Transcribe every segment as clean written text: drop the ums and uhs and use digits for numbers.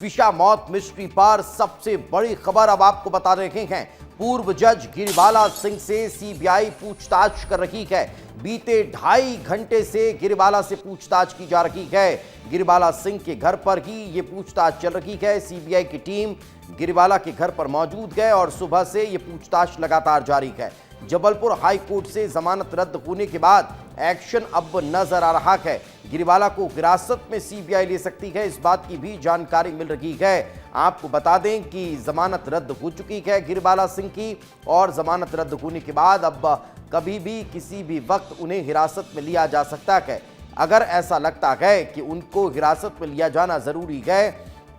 ट्विशा मौत मिस्ट्री पर सबसे बड़ी खबर अब आपको बता रहे हैं। पूर्व जज गिरिबाला सिंह से सीबीआई पूछताछ कर रही है। बीते 2.5 घंटे से गिरिबाला से पूछताछ की जा रही है। गिरिबाला सिंह के घर पर ही ये पूछताछ चल रही है। सीबीआई की टीम गिरिबाला के घर पर मौजूद है और सुबह से ये पूछताछ लगातार जारी है। जबलपुर हाई कोर्ट से जमानत रद्द होने के बाद एक्शन अब नजर आ रहा है। गिरिबाला को हिरासत में सीबीआई ले सकती है, इस बात की भी जानकारी मिल रही है। आपको बता दें कि जमानत रद्द हो चुकी है गिरिबाला सिंह की, और जमानत रद्द होने के बाद अब कभी भी किसी भी वक्त उन्हें हिरासत में लिया जा सकता है। अगर ऐसा लगता है कि उनको हिरासत में लिया जाना जरूरी है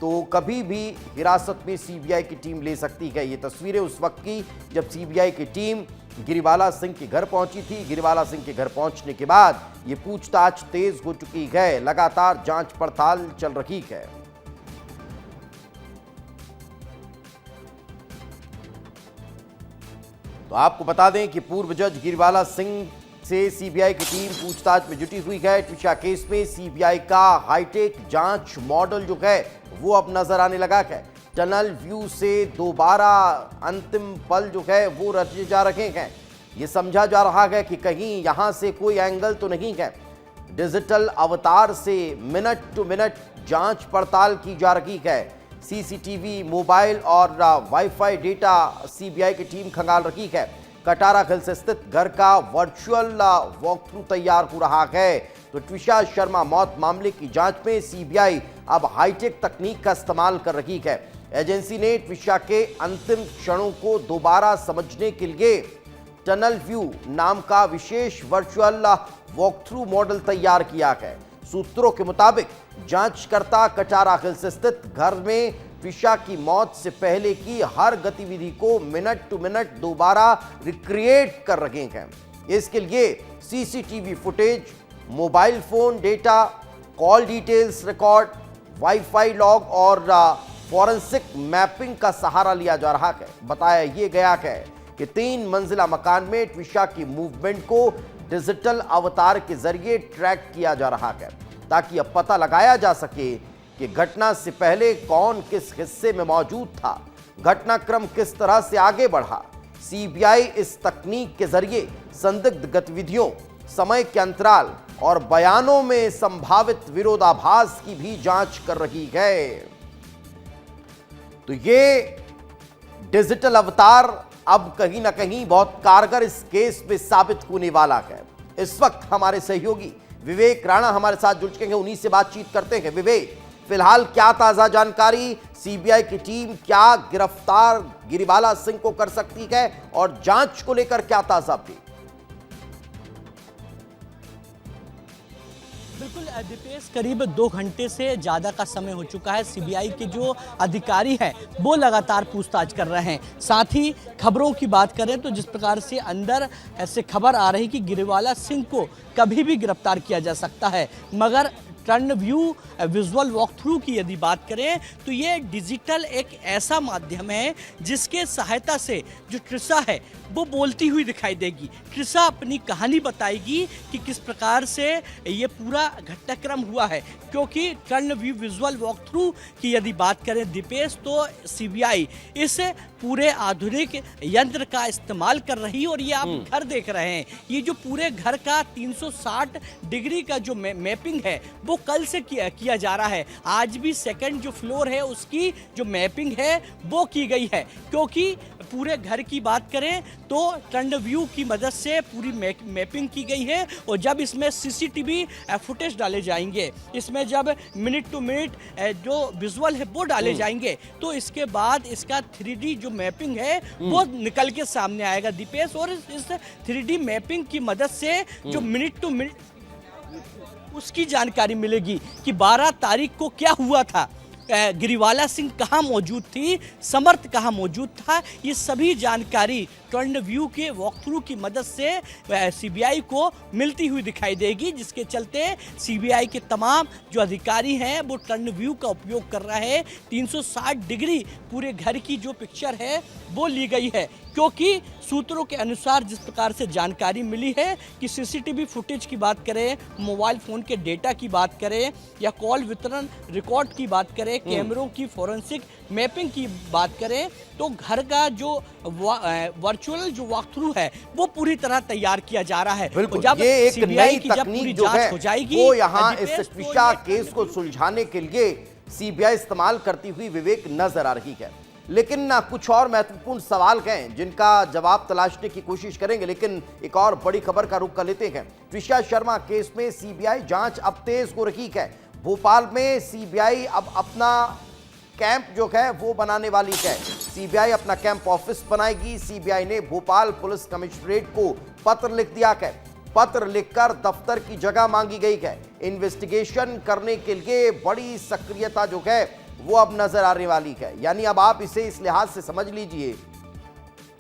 तो कभी भी हिरासत में सीबीआई की टीम ले सकती है। ये तस्वीरें उस वक्त की जब सीबीआई की टीम गिरिबाला सिंह के घर पहुंची थी। गिरिबाला सिंह के घर पहुंचने के बाद ये पूछताछ तेज हो चुकी है। लगातार जांच पड़ताल चल रही है। तो आपको बता दें कि पूर्व जज गिरिबाला सिंह से सीबीआई की टीम पूछताछ में जुटी हुई है। ट्विशा केस में सीबीआई का हाईटेक जांच मॉडल जो है वो अब नजर आने लगा है। टनल व्यू से दोबारा अंतिम पल जो है वो रचे जा रहे हैं। ये समझा जा रहा है कि कहीं यहां से कोई एंगल तो नहीं है। डिजिटल अवतार से मिनट टू मिनट जांच पड़ताल की जा रही है। सीसीटीवी, मोबाइल और वाईफाई डेटा सीबीआई की टीम खंगाल रही है। कटारा हिल्स स्थित घर का वर्चुअल वॉक थ्रू तैयार हो रहा है। तो ट्विशा शर्मा मौत मामले की जांच में सीबीआई अब हाईटेक तकनीक का इस्तेमाल कर रही है। एजेंसी ने ट्विशा के अंतिम क्षणों को दोबारा समझने के लिए टनल व्यू नाम का विशेष वर्चुअल वॉक थ्रू मॉडल तैयार किया है। सूत्रों के मुताबिक जांचकर्ता कटारा हिल्स स्थित घर में ट्विशा की मौत से पहले की हर गतिविधि को मिनट टू मिनट दोबारा रिक्रिएट कर रहे हैं। इसके लिए CCTV footage, mobile phone data, call details record, wifi log और फॉरेंसिक मैपिंग का सहारा लिया जा रहा है। बताया यह गया है कि 3 मंजिला मकान में ट्विशा की मूवमेंट को डिजिटल अवतार के जरिए ट्रैक किया जा रहा है, ताकि अब पता लगाया जा सके कि घटना से पहले कौन किस हिस्से में मौजूद था, घटनाक्रम किस तरह से आगे बढ़ा। सीबीआई इस तकनीक के जरिए संदिग्ध गतिविधियों, समय के अंतराल और बयानों में संभावित विरोधाभास की भी जांच कर रही है। तो ये डिजिटल अवतार अब कहीं ना कहीं बहुत कारगर इस केस में साबित होने वाला है। इस वक्त हमारे सहयोगी विवेक राणा हमारे साथ जुड़ चुके हैं, उन्हीं से बातचीत करते हैं। विवेक, फिलहाल क्या ताजा जानकारी, सीबीआई की टीम क्या गिरफ्तार गिरिबाला सिंह को कर सकती है और जांच को लेकर क्या ताजा अपडेट? बिल्कुल दीपेश, करीब 2 घंटे से ज़्यादा का समय हो चुका है। सीबीआई के जो अधिकारी हैं वो लगातार पूछताछ कर रहे हैं। साथ ही खबरों की बात करें तो जिस प्रकार से अंदर ऐसे खबर आ रही कि गिरिबाला सिंह को कभी भी गिरफ्तार किया जा सकता है, मगर turn view visual walk through की यदि बात करें तो ये डिजिटल एक ऐसा माध्यम है जिसके सहायता से जो ट्विशा है वो बोलती हुई दिखाई देगी। ट्विशा अपनी कहानी बताएगी कि किस प्रकार से ये पूरा घटनाक्रम हुआ है, क्योंकि turn view visual walk through की यदि बात करें दीपेश तो सीबीआई इस पूरे आधुनिक यंत्र का इस्तेमाल कर रही है। और ये आप घर देख रहे हैं, ये जो पूरे घर का 360 डिग्री का जो मैपिंग है वो कल से किया जा रहा है। आज भी सेकंड जो फ्लोर है उसकी जो मैपिंग है वो की गई है, क्योंकि पूरे घर की बात करें तो टर्न व्यू की मदद से पूरी मैपिंग की गई है। और जब इसमें सीसीटीवी फुटेज डाले जाएंगे, इसमें जब मिनट टू मिनट जो विजुअल है वो डाले जाएंगे, तो इसके बाद इसका 3D जो मैपिंग है वो निकल के सामने आएगा दीपेश। और इस 3D मैपिंग की मदद से जो मिनट टू मिनट उसकी जानकारी मिलेगी कि 12 तारीख को क्या हुआ था, गिरिबाला सिंह कहाँ मौजूद थी, समर्थ कहाँ मौजूद था। ये सभी जानकारी टर्न व्यू के वॉक थ्रू की मदद से सीबीआई को मिलती हुई दिखाई देगी, जिसके चलते सीबीआई के तमाम जो अधिकारी हैं वो टर्न व्यू का उपयोग कर रहे हैं। 360 डिग्री पूरे घर की जो पिक्चर है वो ली गई है। क्योंकि सूत्रों के अनुसार जिस प्रकार से जानकारी मिली है कि सीसीटीवी फुटेज की बात करें, मोबाइल फ़ोन के डेटा की बात करें या कॉल वितरण रिकॉर्ड की बात करें, कैमरों की फोरेंसिक मैपिंग की बात करें, तो घर का जो वर्चुअल जो वॉक थ्रू है वो पूरी तरह तैयार किया जा रहा है। बिल्कुल, जब ये एक सीबीआई नई की जब तकनीक पूरी जो है जांच हो जाएगी वो यहाँ दीपेश, इस तो ट्विशा ये केस को सुलझाने के लिए सीबीआई इस्तेमाल करती हुई विवेक नजर आ रही है। लेकिन ना कुछ और महत्वपूर्ण सवाल हैं जिनका जवाब तलाशने की कोशिश करेंगे। लेकिन एक और बड़ी खबर का रुख कर लेते हैं। ट्विशा शर्मा केस में सीबीआई जांच अब तेज हो रही है। भोपाल में सीबीआई अब अपना कैंप जो है वो बनाने वाली है। सीबीआई अपना कैंप ऑफिस बनाएगी। सीबीआई ने भोपाल पुलिस कमिश्नरेट को पत्र लिख दिया है। पत्र लिखकर दफ्तर की जगह मांगी गई है। इन्वेस्टिगेशन करने के लिए बड़ी सक्रियता जो है वो अब नजर आने वाली है। यानी अब आप इसे इस लिहाज से समझ लीजिए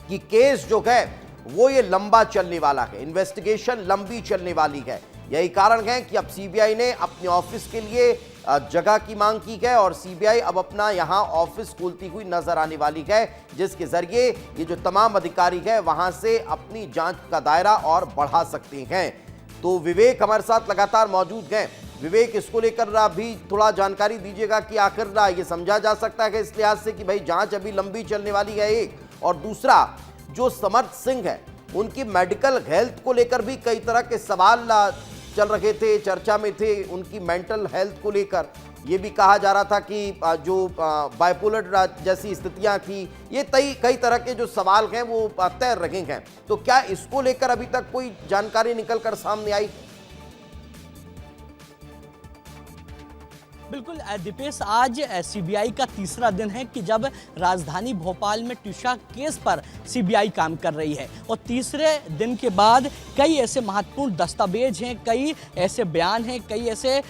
कि केस जो है वो ये लंबा चलने वाला है। इन्वेस्टिगेशन लंबी चलने वाली है। यही कारण है कि अब सीबीआई ने अपने ऑफिस के लिए जगह की मांग की है और सीबीआई अब अपना यहां ऑफिस खोलती हुई नजर आने वाली है, जिसके जरिए ये जो तमाम अधिकारी हैं वहां से अपनी जांच का दायरा और बढ़ा सकते हैं। तो विवेक हमारे साथ लगातार मौजूद हैं। विवेक, इसको लेकर भी थोड़ा जानकारी दीजिएगा कि आखिर ये समझा जा सकता है इस लिहाज से कि भाई जांच अभी लंबी चलने वाली है एक, और दूसरा जो समर्थ सिंह है उनकी मेडिकल हेल्थ को लेकर भी कई तरह के सवाल चल रहे थे, चर्चा में थे। उनकी मेंटल हेल्थ को लेकर ये भी कहा जा रहा था कि जो बाइपोलर जैसी स्थितियां थी, ये कई तरह के जो सवाल हैं वो तैर रहे हैं। तो क्या इसको लेकर अभी तक कोई जानकारी निकलकर सामने आई? बिल्कुल दीपेश, आज सीबीआई का तीसरा दिन है कि जब राजधानी भोपाल में ट्विशा केस पर सीबीआई काम कर रही है, और तीसरे दिन के बाद कई ऐसे महत्वपूर्ण दस्तावेज हैं, कई ऐसे बयान हैं, कई ऐसे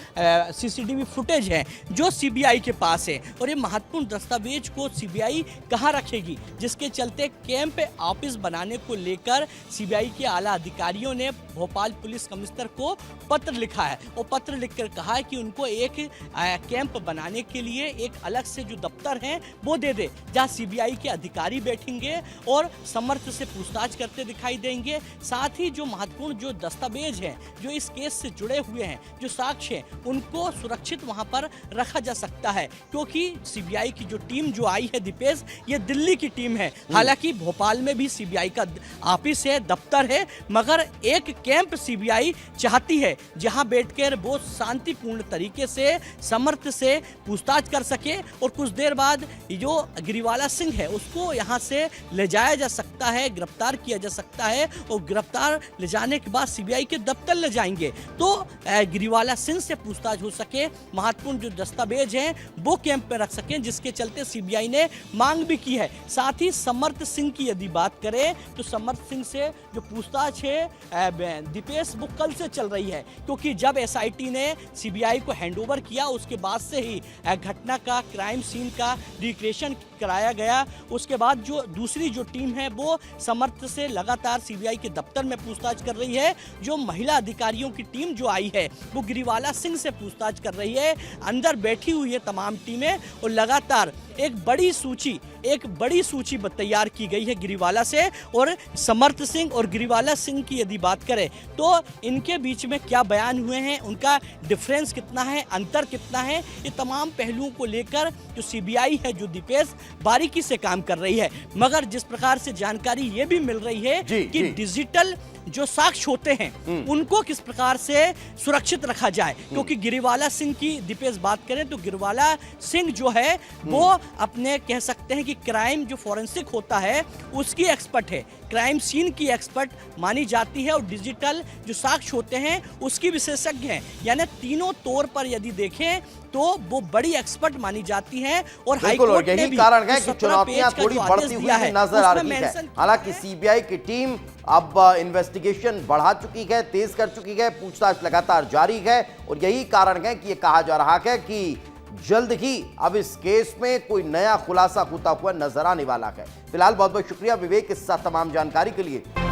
सीसीटीवी फुटेज हैं जो सीबीआई के पास है। और ये महत्वपूर्ण दस्तावेज को सीबीआई कहाँ रखेगी, जिसके चलते कैंप ऑफिस बनाने को लेकर सीबीआई के आला अधिकारियों ने भोपाल पुलिस कमिश्नर को पत्र लिखा है, और पत्र लिखकर कहा है कि उनको एक कैंप बनाने के लिए एक अलग से जो दफ्तर है वो दे दे, जहां सीबीआई के अधिकारी बैठेंगे और समर्थ से पूछताछ करते दिखाई देंगे। साथ ही जो महत्वपूर्ण जो दस्तावेज हैं जो इस केस से जुड़े हुए हैं, जो साक्ष्य हैं, उनको सुरक्षित वहां पर रखा जा सकता है, क्योंकि सीबीआई की जो टीम जो आई है दीपेश, ये दिल्ली की टीम है। हालांकि भोपाल में भी सीबीआई का ऑफिस है, दफ्तर है, मगर एक कैंप सीबीआई चाहती है जहां बैठकर वो शांतिपूर्ण तरीके से समर्थ से पूछताछ कर सके, और कुछ देर बाद जो गिरिवाला सिंह है उसको यहां से ले जाया जा सकता है, गिरफ्तार किया जा सकता है, और गिरफ्तार ले जाने के बाद सीबीआई के दफ्तर ले जाएंगे तो गिरिवाला सिंह से पूछताछ हो सके, महत्वपूर्ण जो दस्तावेज हैं वो कैंप में रख सकें, जिसके चलते सीबीआई ने मांग भी की है। साथ ही समर्थ सिंह की यदि बात करें तो समर्थ सिंह से जो पूछताछ है दीपेश वो कल से चल रही है, क्योंकि जब एसआईटी ने सीबीआई को हैंडओवर किया उसके बाद से ही घटना का क्राइम सीन का रिक्रिएशन कराया गया। उसके बाद जो दूसरी जो टीम है वो समर्थ से लगातार सीबीआई के दफ्तर में पूछताछ कर रही है। जो महिला अधिकारियों की टीम जो आई है वो गिरिवाला सिंह से पूछताछ कर रही है। अंदर बैठी हुई है तमाम टीमें, और लगातार एक बड़ी सूची तैयार की गई है गिरिवाला से। और समर्थ सिंह और गिरिवाला सिंह की यदि बात करें तो इनके बीच में क्या बयान हुए हैं, उनका डिफरेंस कितना है, अंतर कितना है, ये तमाम पहलुओं को लेकर जो सीबीआई है जो दीपेश बारीकी से काम कर रही है। मगर जिस प्रकार से जानकारी ये भी मिल रही है कि डिजिटल जो साक्ष्य होते हैं उनको किस प्रकार से सुरक्षित रखा जाए, क्योंकि गिरिवाला सिंह की दीपेश बात करें तो गिरिवाला सिंह जो है वो अपने कह सकते हैं कि क्राइम जो फोरेंसिक होता है उसकी एक्सपर्ट है, क्राइम सीन की एक्सपर्ट मानी जाती है, और डिजिटल जो साक्ष्य होते हैं उसकी विशेषज्ञ हैं। यानी तीनों तौर पर यदि देखें तो वो बड़ी एक्सपर्ट मानी जाती हैं। और हाईकोर्ट ने भी कारण है कि चुनौतियां थोड़ी बढ़ती हुई नजर आ रही है। हालांकि सीबीआई की टीम अब इन्वेस्टिगेशन बढ़ा चुकी है, तेज कर चुकी है, पूछताछ लगातार जारी है, और यही कारण है कि ये कहा जा रहा है कि जल्द ही अब इस केस में कोई नया खुलासा होता हुआ नजर आने वाला है। फिलहाल बहुत बहुत शुक्रिया विवेक इस तमाम जानकारी के लिए।